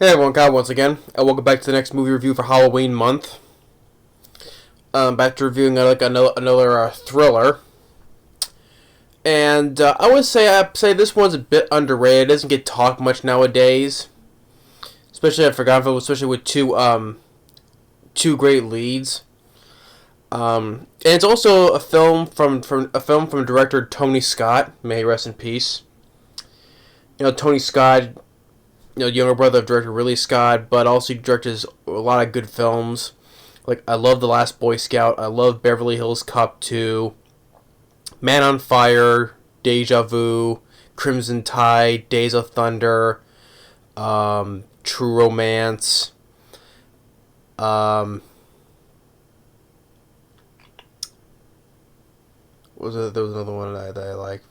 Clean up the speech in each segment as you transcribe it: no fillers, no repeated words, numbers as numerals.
Hey everyone, Kyle once again, and welcome back to the next movie review for Halloween month. Back to reviewing another thriller, and I'd say this one's a bit underrated. It doesn't get talked much nowadays, especially I forgot, especially with two great leads. And it's also a film from director Tony Scott. May he rest in peace. Tony Scott, younger brother of director Ridley Scott, but also he directed a lot of good films. Like, I love The Last Boy Scout, I love Beverly Hills Cop 2, Man on Fire, Deja Vu, Crimson Tide, Days of Thunder, True Romance. There was another one that I like.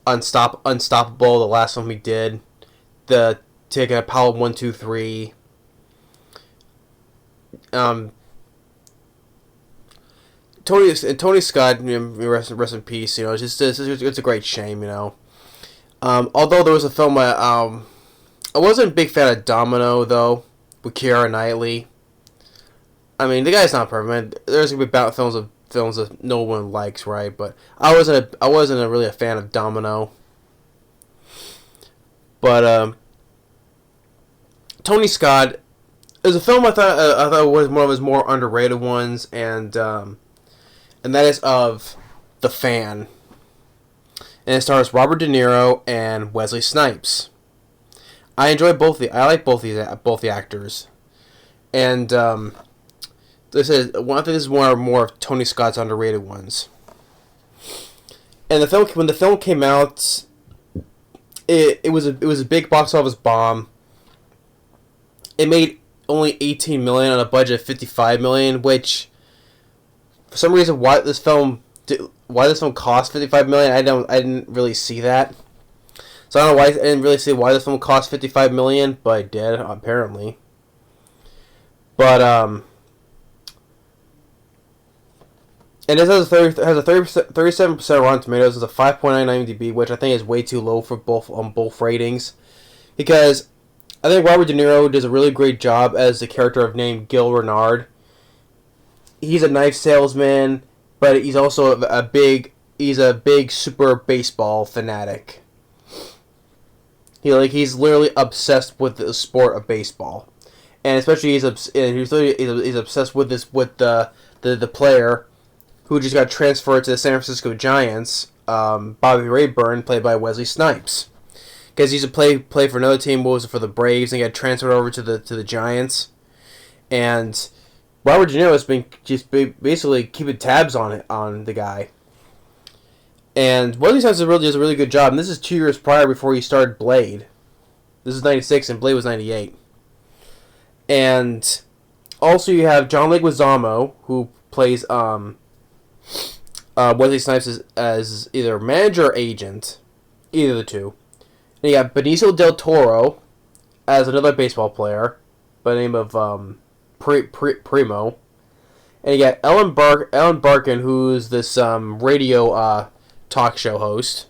Unstoppable, the last one we did. The taking Apollo 123. Tony Scott, rest in peace. It's a great shame. Although there was a film I wasn't a big fan of Domino though, with Keira Knightley. I mean, the guy's not perfect. There's gonna be about films that no one likes, right? But I wasn't really a fan of Domino. But Tony Scott is a film I thought was one of his more underrated ones, and that is of The Fan, and it stars Robert De Niro and Wesley Snipes. I like both the actors, and I think this is more of Tony Scott's underrated ones. And when the film came out, it was a big box office bomb. It made only $18 million on a budget of $55 million, which for some reason why this film cost $55 million, I didn't really see that. So I don't know why I didn't really see why this film cost $55 million, but it did apparently. But and it has a 37% Rotten Tomatoes. It's a 5.9 IMDb, which I think is way too low for both ratings, because I think Robert De Niro does a really great job as the character named Gil Renard. He's a knife salesman, but he's also a big super baseball fanatic. He's literally obsessed with the sport of baseball, and especially he's obsessed with the player who just got transferred to the San Francisco Giants, Bobby Rayburn, played by Wesley Snipes. Because he used to play for another team, for the Braves, and he got transferred over to the Giants. And Robert De Niro has been just basically keeping tabs on the guy. And Wesley Snipes does a really good job. And this is 2 years prior before he started Blade. This is 96, and Blade was 98. And also you have John Leguizamo, who plays Wesley Snipes as either manager or agent, either of the two. And you got Benicio del Toro as another baseball player by the name of Primo. And you got Ellen Barkin, who's this radio talk show host.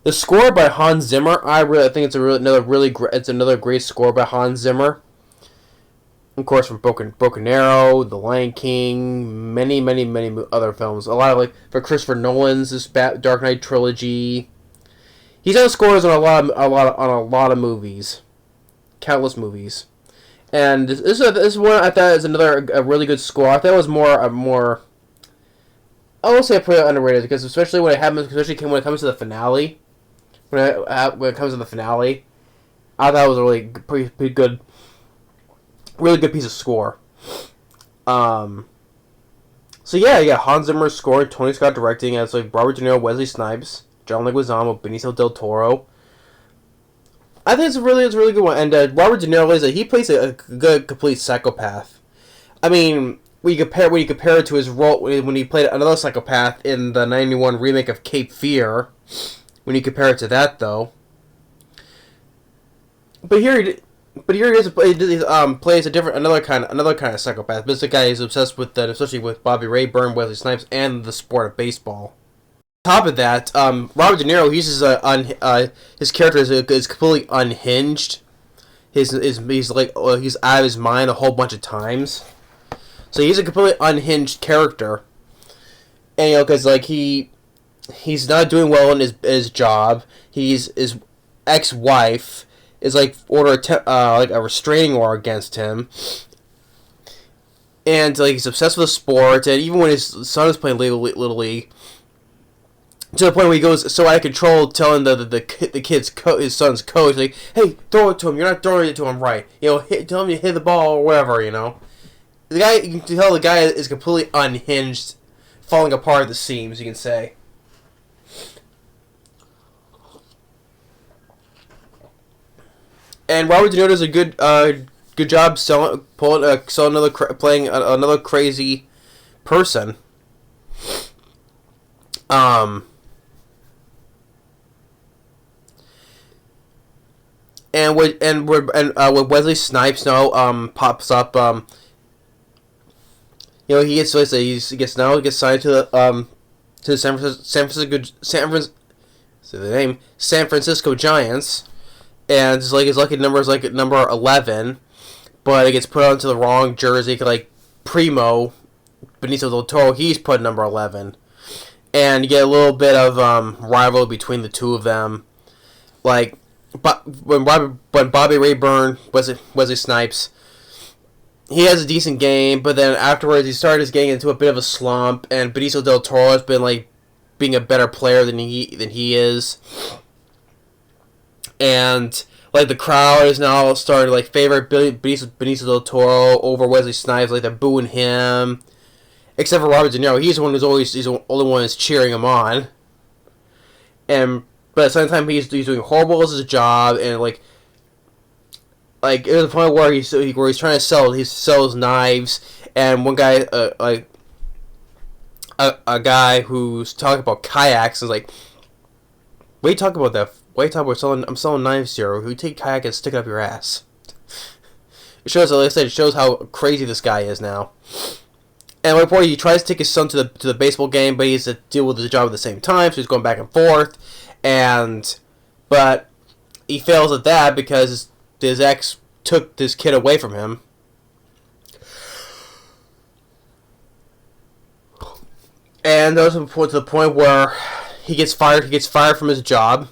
The score by Hans Zimmer, I think it's another great score by Hans Zimmer. Of course, from Broken Arrow, The Lion King, many other films. A lot of for Christopher Nolan's this Dark Knight trilogy. He's done scores on a lot of movies, countless movies, and this is one I thought is a really good score. I thought it was more I will say pretty underrated, because especially when it comes to the finale, when it comes to the finale, I thought it was a really pretty good. Really good piece of score. So yeah, you got Hans Zimmer scoring, Tony Scott directing, as Robert De Niro, Wesley Snipes, John Leguizamo, Benicio del Toro. I think it's a really good one. And Robert De Niro he plays a good complete psychopath. I mean, when you compare it to his role when he played another psychopath in the '91 remake of Cape Fear, when you compare it to that though. But here he plays another kind of psychopath. This is a guy who's obsessed with that, especially with Bobby Rayburn, Wesley Snipes, and the sport of baseball. top of that, Robert De Niro, his character is completely unhinged. He's like he's out of his mind a whole bunch of times. So he's a completely unhinged character, and because like he's not doing well in his job. His ex-wife is like like a restraining order against him, and like he's obsessed with sports. And even when his son is playing Little League, to the point where he goes so out of control, telling his son's coach, like, "Hey, throw it to him. You're not throwing it to him right. Tell him to hit the ball or whatever. The guy, you can tell the guy is completely unhinged, falling apart at the seams. You can say." And Robert De Niro does a good job playing another crazy person. And with Wesley Snipes now pops up. He gets signed to the San Francisco Giants, and his lucky number is like number 11, but it gets put onto the wrong jersey. Like Primo Benicio del Toro, he's put number 11, and you get a little bit of rivalry between the two of them. Like, but when Bobby Rayburn, Wesley Snipes, he has a decent game, but then afterwards he started getting into a bit of a slump, and Benicio del Toro has been like being a better player than he is, and like the crowd is now starting to like favor Benicio del Toro over Wesley Snipes. Like they're booing him, except for Robert De Niro. He's the only one who's cheering him on, but at the same time he's doing horrible at his job, and like it was a point where he's trying to sell his knives, and one guy a guy who's talking about kayaks is like, "What are you talking about that? What are you talking about? I'm selling knives here. Who take kayak and stick it up your ass?" It shows, like I said, it shows how crazy this guy is now. And at one point he tries to take his son to the baseball game, but he has to deal with his job at the same time, so he's going back and forth, but he fails at that because his ex took this kid away from him. And that was to the point where he gets fired. He gets fired from his job.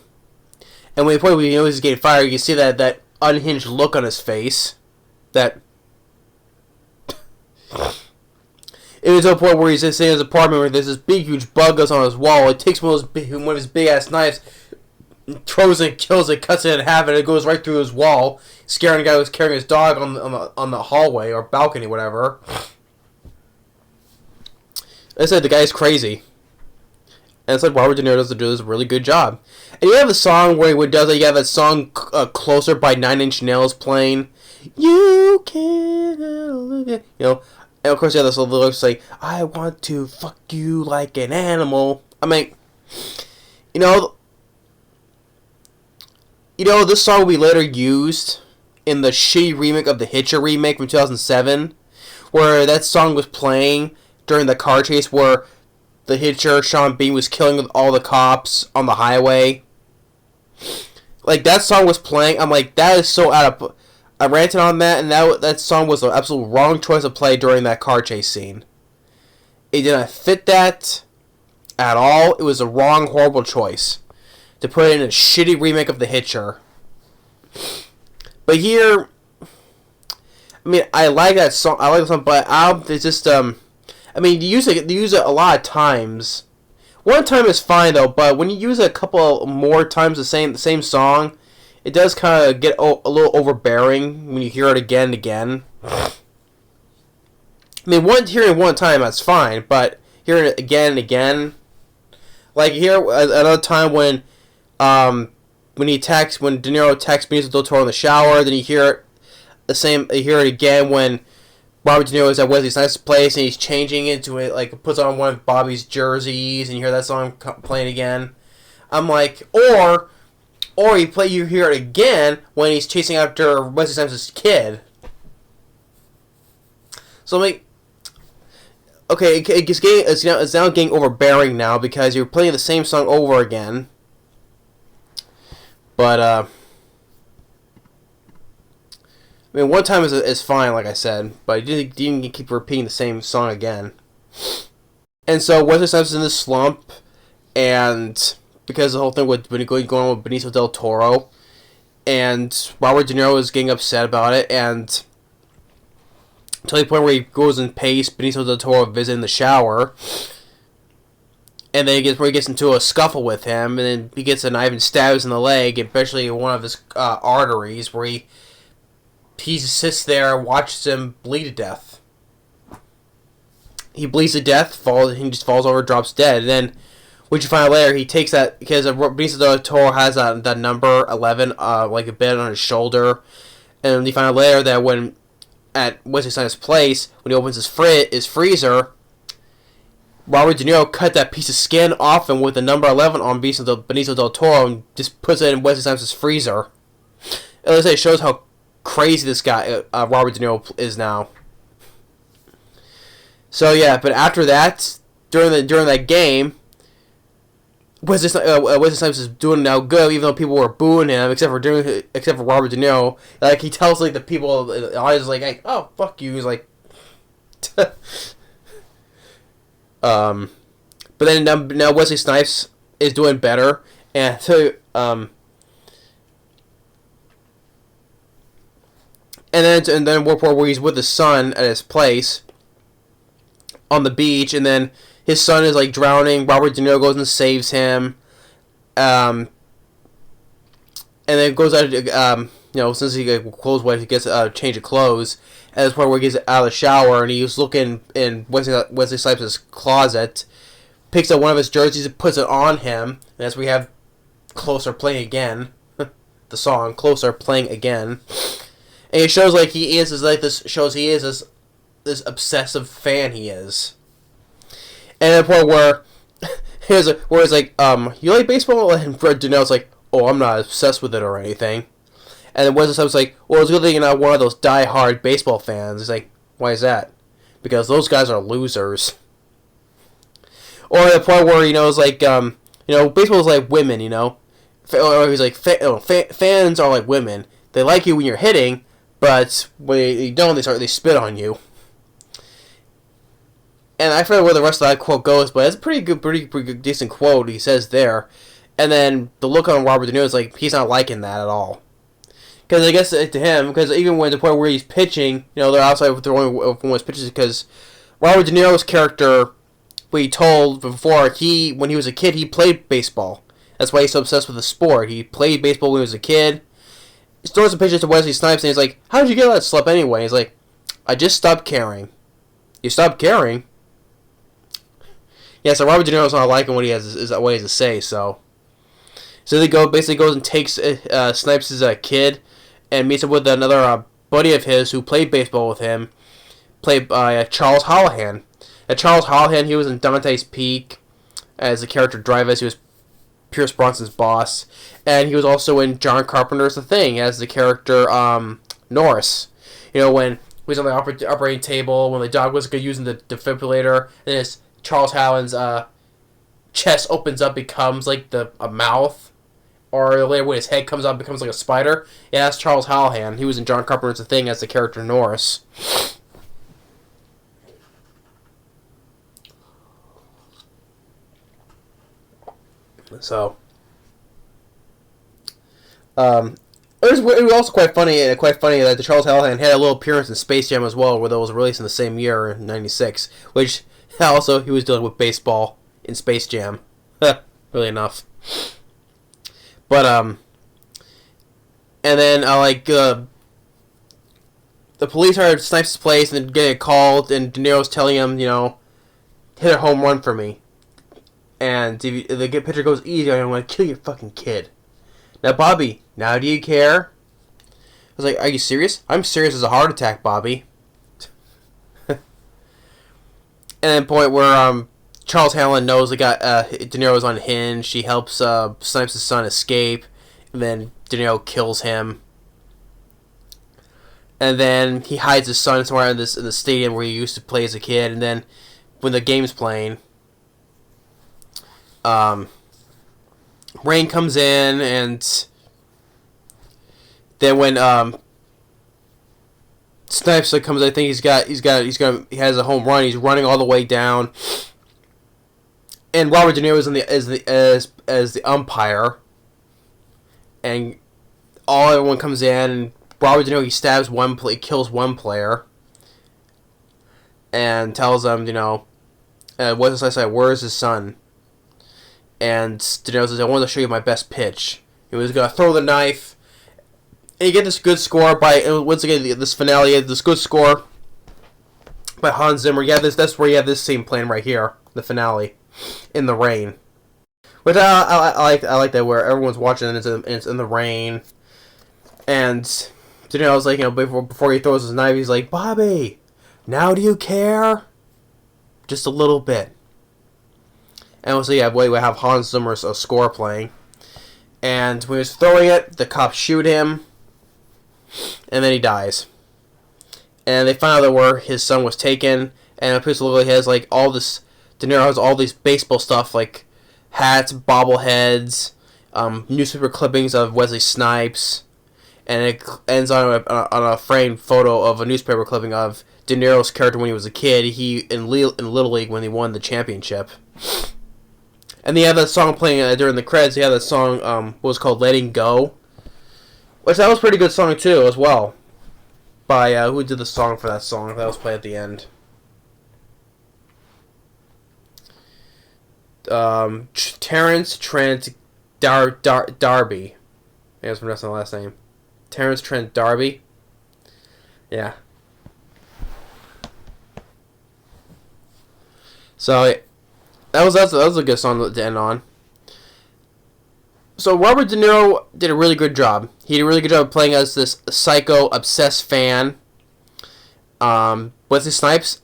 And when the point where he's getting fired, you can see that unhinged look on his face. That it was to a point where he's sitting in his apartment where there's this big, huge bug goes on his wall. It takes one of his big ass knives, throws it, kills it, cuts it in half, and it goes right through his wall, scaring the guy who's carrying his dog on the hallway or balcony, whatever. I said the guy's crazy, and it's like Robert De Niro does a really good job. And you have a song where he does it. You have that song "Closer" by 9 Inch Nails playing. You can't live it, And of course you have this little lyrics like, "I want to fuck you like an animal." I mean, this song will be later used in the shitty remake of the Hitcher remake from 2007, where that song was playing during the car chase where the Hitcher, Sean Bean, was killing all the cops on the highway. Like, that song was playing. I'm like, that is so out of... I ranted on that, and that song was the absolute wrong choice to play during that car chase scene. It did not fit that at all. It was a wrong, horrible choice to put it in a shitty remake of the Hitcher. But here, I mean, I like that song. I like the song, but it's just I mean, you use it a lot of times. One time is fine though, but when you use it a couple more times the same song, it does kind of get a little overbearing when you hear it again and again. I mean, hearing it one time, that's fine, but hearing it again and again, like here another time when De Niro attacks Benicio del Toro in the shower, then you hear it again when Robert De Niro is at Wesley Snipes' place and he's changing into it, like puts on one of Bobby's jerseys, and you hear that song playing again. I'm like, or you hear it again when he's chasing after Wesley Snipes' kid. So I'm like, okay, it's now getting overbearing now because you're playing the same song over again. But I mean, one time is fine, like I said, but you didn't keep repeating the same song again. And so Wesley Snipes is in this slump, and because the whole thing with going on with Benicio del Toro, and Robert De Niro is getting upset about it, and until the point where he goes and pays Benicio del Toro a visit in the shower, and then he gets into a scuffle with him, and then he gets a knife and stabs in the leg, especially one of his arteries, where he just sits there and watches him bleed to death. He bleeds to death, he just falls over, drops dead, and then which you find out later, he takes that, because Benicio del Toro has that number 11, like a bit on his shoulder, and you find out later that when, at Wesley Snipes' place, when he opens his freezer, Robert De Niro cut that piece of skin off him with the number 11 on Benicio del Toro and just puts it in Wesley Snipes' freezer. It shows how crazy this guy, Robert De Niro, is now. So yeah, but after that, during that game, Wesley Snipes is doing now good, even though people were booing him, except for Robert De Niro. Like, he tells like the people, the audience, like, hey, oh fuck you. He's like, but then now Wesley Snipes is doing better, and so and then where he's with his son at his place on the beach, and then his son is like drowning. Robert De Niro goes and saves him, and then goes out. Since he clothes wet, he gets a change of clothes. At this point where he gets out of the shower and he's looking in Wesley Snipes' closet, picks up one of his jerseys and puts it on him. And that's where we have "Closer" playing again, the song "Closer" playing again, and it shows like he is this obsessive fan he is. And at the point where it's like, you like baseball? And Fred De Niro's like, oh, I'm not obsessed with it or anything. And then Wesley Snipes like, well, it's good that you're not one of those die-hard baseball fans. He's like, why is that? Because those guys are losers. Or at the point where, it's like, baseball is like women, Or he's like, fans are like women. They like you when you're hitting, but when you don't, they spit on you. And I forget where the rest of that quote goes, but it's a pretty good, decent quote he says there. And then the look on Robert De Niro is like, he's not liking that at all. Because I guess to him, because even when the point where he's pitching, they're outside throwing from his pitches, because Robert De Niro's character, we told before, when he was a kid, he played baseball. That's why he's so obsessed with the sport. He played baseball when he was a kid. He throws some pitches to Wesley Snipes, and he's like, how did you get that slip anyway? He's like, I just stopped caring. You stopped caring? Yeah, so Robert De Niro's not liking what he has to say, so they basically goes and takes Snipes' kid and meets up with another buddy of his who played baseball with him, played by Charles Hallahan. Charles Hallahan, he was in Dante's Peak as the character Dreyfus. He was Pierce Brosnan's boss, and he was also in John Carpenter's The Thing as the character Norris. When he was on the operating table, when the dog was using the defibrillator, and his Charles Hallen's chest opens up, becomes like a mouth, or later when his head comes out, becomes like a spider. Yeah, that's Charles Hallahan. He was in John Carpenter's The Thing as the character Norris. So, it was also quite funny that the Charles Hallahan had a little appearance in Space Jam as well, where that was released in the same year, in '96, which also he was dealing with baseball in Space Jam. Really enough. But and then the police are at Snipes' place and getting called, and De Niro's telling him, hit a home run for me. And if the pitcher goes easy on him, I'm going to kill your fucking kid. Now, Bobby, now do you care? I was like, are you serious? I'm serious as a heart attack, Bobby. And then point where Charles Hallen knows De Niro's unhinged. She helps Snipes' son escape, and then De Niro kills him. And then he hides his son somewhere in the stadium where he used to play as a kid, and then when the game's playing, rain comes in, and then when Snipes comes, I think he has a home run. He's running all the way down, and Robert De Niro is as the umpire, and everyone comes in, and Robert De Niro, he kills one player, and tells them, what does I say? Where is his son? And De Niro says, I want to show you my best pitch. He was going to throw the knife. And you get this good score once again, this finale, this good score by Hans Zimmer. Yeah, that's where you have this scene playing right here, the finale, in the rain. Which I like that, where everyone's watching and it's in the rain. And De Niro's like, before he throws his knife, he's like, Bobby, now do you care? Just a little bit. And so we have Hans Zimmer's score playing. And when he's throwing it, the cops shoot him. And then he dies. And they find out that where his son was taken. And it literally has like all this. De Niro has all these baseball stuff, like hats, bobbleheads, newspaper clippings of Wesley Snipes. And it ends on a framed photo of a newspaper clipping of De Niro's character when he was a kid. He in Little League when he won the championship. And they had that song playing during the credits. They had that song, what was called "Letting Go," which that was a pretty good song too, as well. By who did the song for that song? That was played at the end. Terrence Trent D'Arby. I guess that's my last name. Terrence Trent D'Arby. Yeah. So that was a good song to end on. So Robert De Niro did a really good job. He did a really good job of playing as this psycho obsessed fan. Wesley Snipes,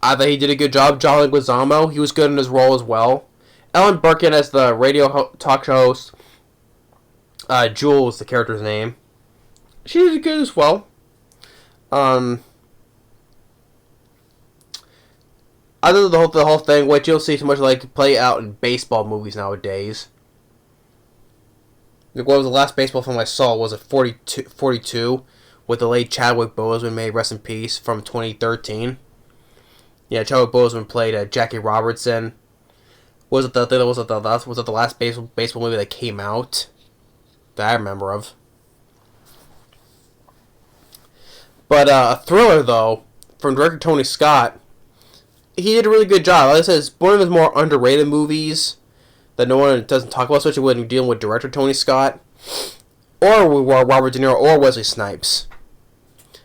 I thought he did a good job. John Leguizamo, he was good in his role as well. Ellen Barkin as the radio talk show host. Jewel was the character's name. She did good as well. Other than the whole thing, which you'll see so much like play out in baseball movies nowadays. What was the last baseball film I saw? Was it 42 with the late Chadwick Boseman, may rest in peace, from 2013. Yeah, Chadwick Boseman played Jackie Robertson. Was it the last baseball movie that came out that I remember of? But a thriller though, from director Tony Scott. He did a really good job. Like I said, it's one of his more underrated movies that no one doesn't talk about, especially when you're dealing with director Tony Scott, or with Robert De Niro or Wesley Snipes.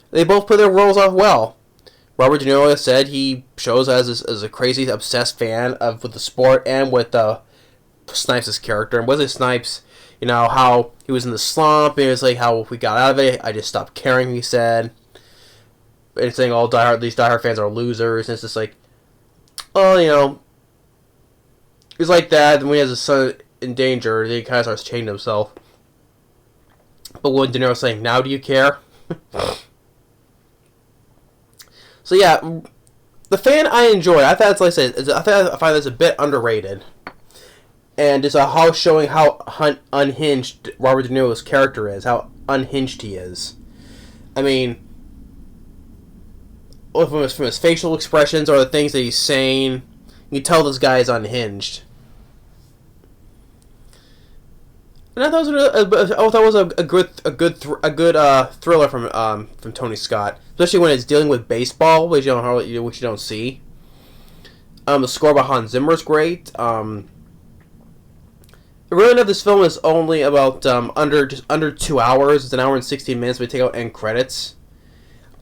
They both play their roles off well. Robert De Niro, as I said, he shows as a crazy, obsessed fan with the sport and with Snipes' character. And Wesley Snipes, how he was in the slump, and it's like how we got out of it. I just stopped caring, he said. And saying these diehard fans are losers, and it's just like, oh, he's like that, and when he has his son in danger, he kind of starts changing himself. But when De Niro's saying, now do you care? So yeah, The Fan I enjoyed. I thought, like I said, I find this a bit underrated. And it's showing how unhinged Robert De Niro's character is, how unhinged he is. I mean, from his facial expressions or the things that he's saying, you can tell this guy is unhinged. And I thought it was a good thriller from Tony Scott, especially when it's dealing with baseball, which you don't see. The score by Hans Zimmer is great. I really know this film is only about under 2 hours. It's an hour and 16 minutes. We take out end credits.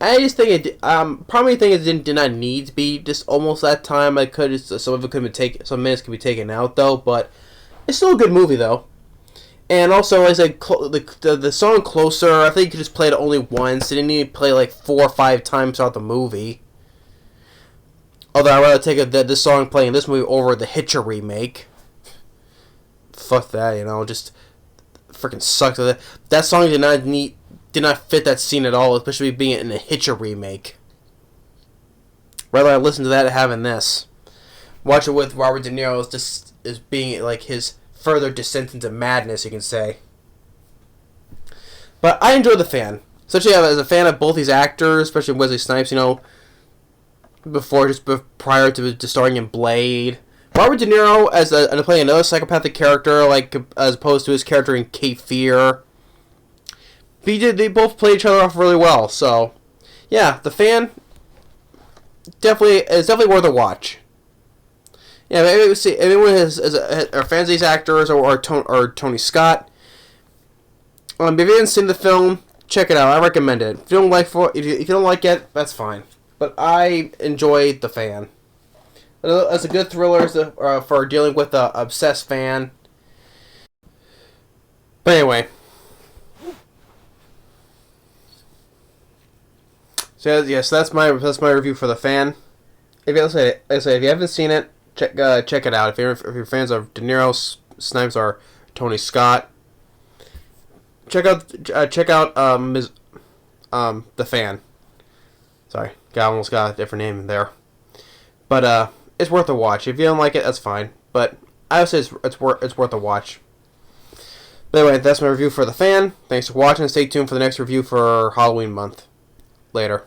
I just think it did not need to be just almost that time. Some minutes could be taken out though, but it's still a good movie though. And also, like I said, the song "Closer," I think you could just play it only once. It didn't need to play like 4 or 5 times throughout the movie. Although I'd rather take this song playing in this movie over the Hitcher remake. Fuck that, just freaking sucks. That song did not fit that scene at all, especially being in a Hitcher remake. rather I listen to that than having this. Watch it with Robert De Niro is being like his further descent into madness, you can say. But I enjoy The Fan. Especially as a fan of both these actors, especially Wesley Snipes, prior to starring in Blade. Robert De Niro as playing another psychopathic character, like as opposed to his character in Cape Fear. They both played each other off really well. So, yeah, The Fan is definitely worth a watch. Yeah, maybe see if anyone are fans of these actors or Tony Scott. If you haven't seen the film, check it out. I recommend it. If you don't like it, that's fine. But I enjoy The Fan. It's a good thriller for dealing with an obsessed fan. But anyway, so yes, that's my review for The Fan. If you haven't seen it, check it out. If you're fans of De Niro, Snipes, or Tony Scott, check out The Fan. Sorry, almost got a different name in there, but it's worth a watch. If you don't like it, that's fine. But I would say it's worth a watch. But anyway, that's my review for The Fan. Thanks for watching. Stay tuned for the next review for Halloween month. Later.